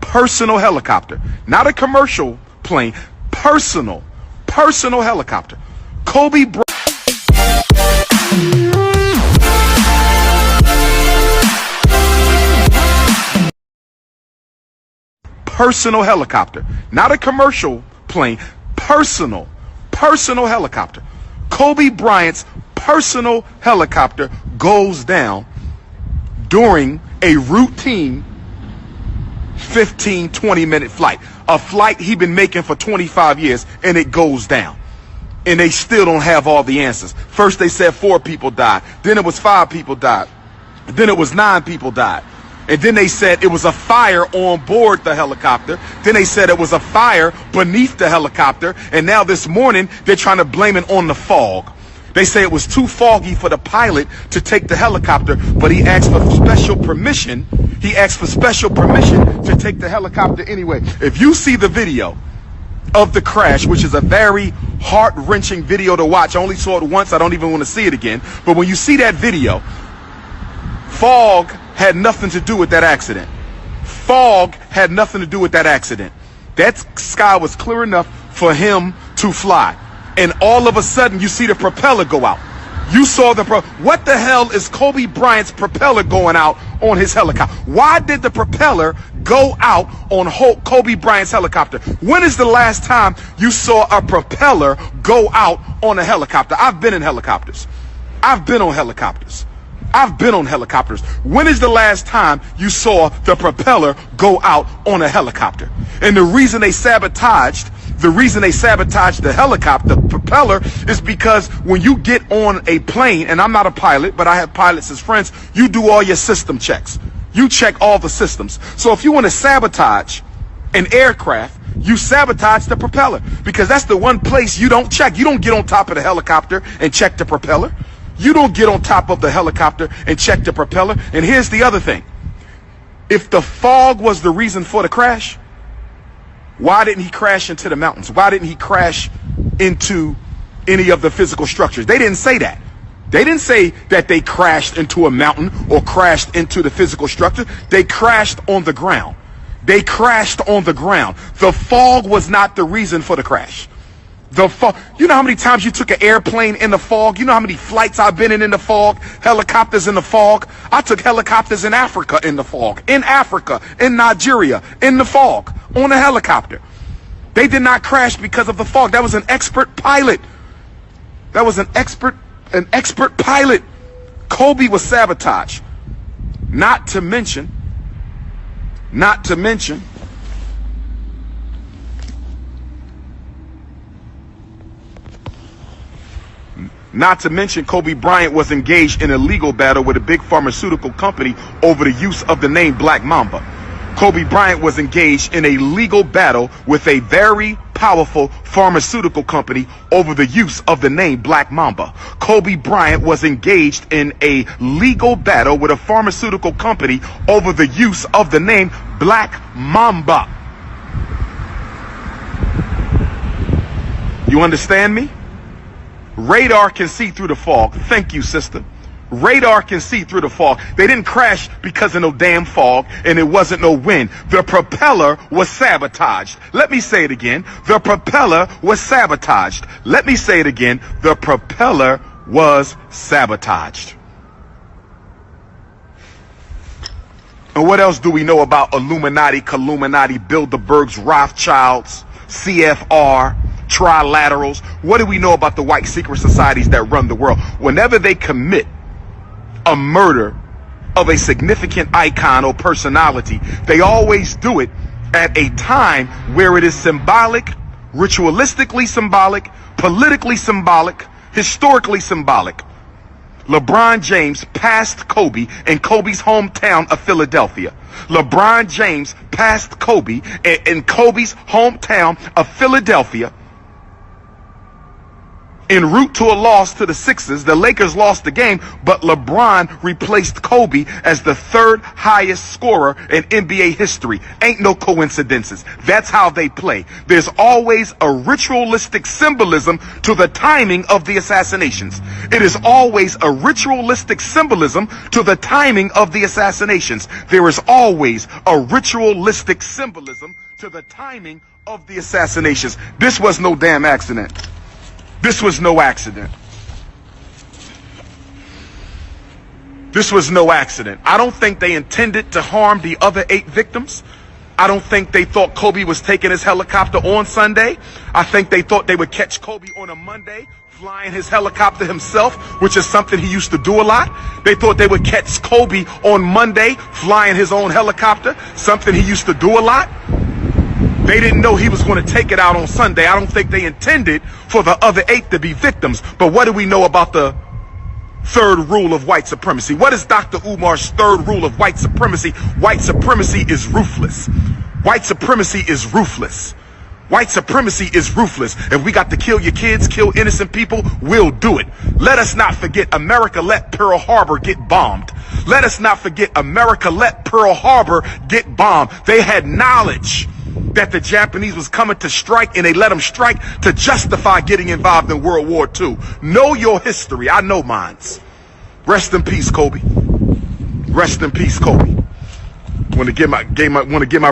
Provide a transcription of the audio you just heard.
personal helicopter, not a commercial plane, personal helicopter. Kobe Bryant. Personal helicopter, not a commercial plane, personal helicopter. Kobe Bryant's personal helicopter goes down during a routine 15-20 minute flight, a flight he'd been making for 25 years, and it goes down. And they still don't have all the answers. First they said 4 people died, then it was 5 people died, then it was 9 people died. And then they said it was a fire on board the helicopter. Then they said it was a fire beneath the helicopter. And now this morning, they're trying to blame it on the fog. They say it was too foggy for the pilot to take the helicopter, but he asked for special permission. He asked for special permission to take the helicopter anyway. If you see the video of the crash, which is a very heart-wrenching video to watch, I only saw it once. I don't even want to see it again. But when you see that video, fog had nothing to do with that accident. Fog had nothing to do with that accident. That sky was clear enough for him to fly. And all of a sudden, you see the propeller go out. You saw what the hell is Kobe Bryant's propeller going out on his helicopter? Why did the propeller go out on Kobe Bryant's helicopter? When is the last time you saw a propeller go out on a helicopter? I've been in helicopters. I've been on helicopters. When is the last time you saw the propeller go out on a helicopter? And the reason they sabotaged the helicopter, the propeller, is because when you get on a plane, and I'm not a pilot, but I have pilots as friends, you do all your system checks. You check all the systems. So if you want to sabotage an aircraft, you sabotage the propeller, because that's the one place you don't check. You don't get on top of the helicopter and check the propeller. You don't get on top of the helicopter and check the propeller. And here's the other thing. If the fog was the reason for the crash, why didn't he crash into the mountains? Why didn't he crash into any of the physical structures? They didn't say that. They didn't say that they crashed into a mountain or crashed into the physical structure. They crashed on the ground. They crashed on the ground. The fog was not the reason for the crash. The fog. You know how many times you took an airplane in the fog? You know how many flights I've been in the fog? Helicopters in the fog. I took helicopters in Africa in the fog. In Africa, in Nigeria, in the fog, on a helicopter. They did not crash because of the fog. That was an expert pilot. That was an expert pilot. Kobe was sabotaged. Not to mention Kobe Bryant was engaged in a legal battle with a big pharmaceutical company over the use of the name Black Mamba. Kobe Bryant was engaged in a legal battle with a very powerful pharmaceutical company over the use of the name Black Mamba. Kobe Bryant was engaged in a legal battle with a pharmaceutical company over the use of the name Black Mamba. You understand me? Radar can see through the fog. Thank you, sister. Radar can see through the fog. They didn't crash because of no damn fog, and it wasn't no wind. The propeller was sabotaged. Let me say it again. The propeller was sabotaged. Let me say it again. The propeller was sabotaged. And what else do we know about Illuminati, Colluminati, Bilderbergs, Rothschilds, CFR, trilaterals? What do we know about the white secret societies that run the world? Whenever they commit a murder of a significant icon or personality, they always do it at a time where it is symbolic, ritualistically symbolic, politically symbolic, historically symbolic. LeBron James passed Kobe in Kobe's hometown of Philadelphia. LeBron James passed Kobe in Kobe's hometown of Philadelphia En route to a loss to the Sixers, the Lakers lost the game, but LeBron replaced Kobe as the third highest scorer in NBA history. Ain't no coincidences. That's how they play. There's always a ritualistic symbolism to the timing of the assassinations. It is always a ritualistic symbolism to the timing of the assassinations. There is always a ritualistic symbolism to the timing of the assassinations. This was no damn accident. This was no accident. This was no accident. I don't think they intended to harm the other 8 victims. I don't think they thought Kobe was taking his helicopter on Sunday. I think they thought they would catch Kobe on a Monday, flying his helicopter himself, which is something he used to do a lot. They thought they would catch Kobe on Monday, flying his own helicopter, something he used to do a lot. They didn't know he was going to take it out on Sunday. I don't think they intended for the other 8 to be victims. But what do we know about the third rule of white supremacy? What is Dr. Umar's third rule of white supremacy? White supremacy is ruthless. White supremacy is ruthless. White supremacy is ruthless. If we got to kill your kids, kill innocent people, we'll do it. Let us not forget America let Pearl Harbor get bombed. Let us not forget America let Pearl Harbor get bombed. They had knowledge that the Japanese was coming to strike, and they let them strike to justify getting involved in World War II. Know your history. I know mine's. Rest in peace, Kobe. Rest in peace, Kobe. Want to get my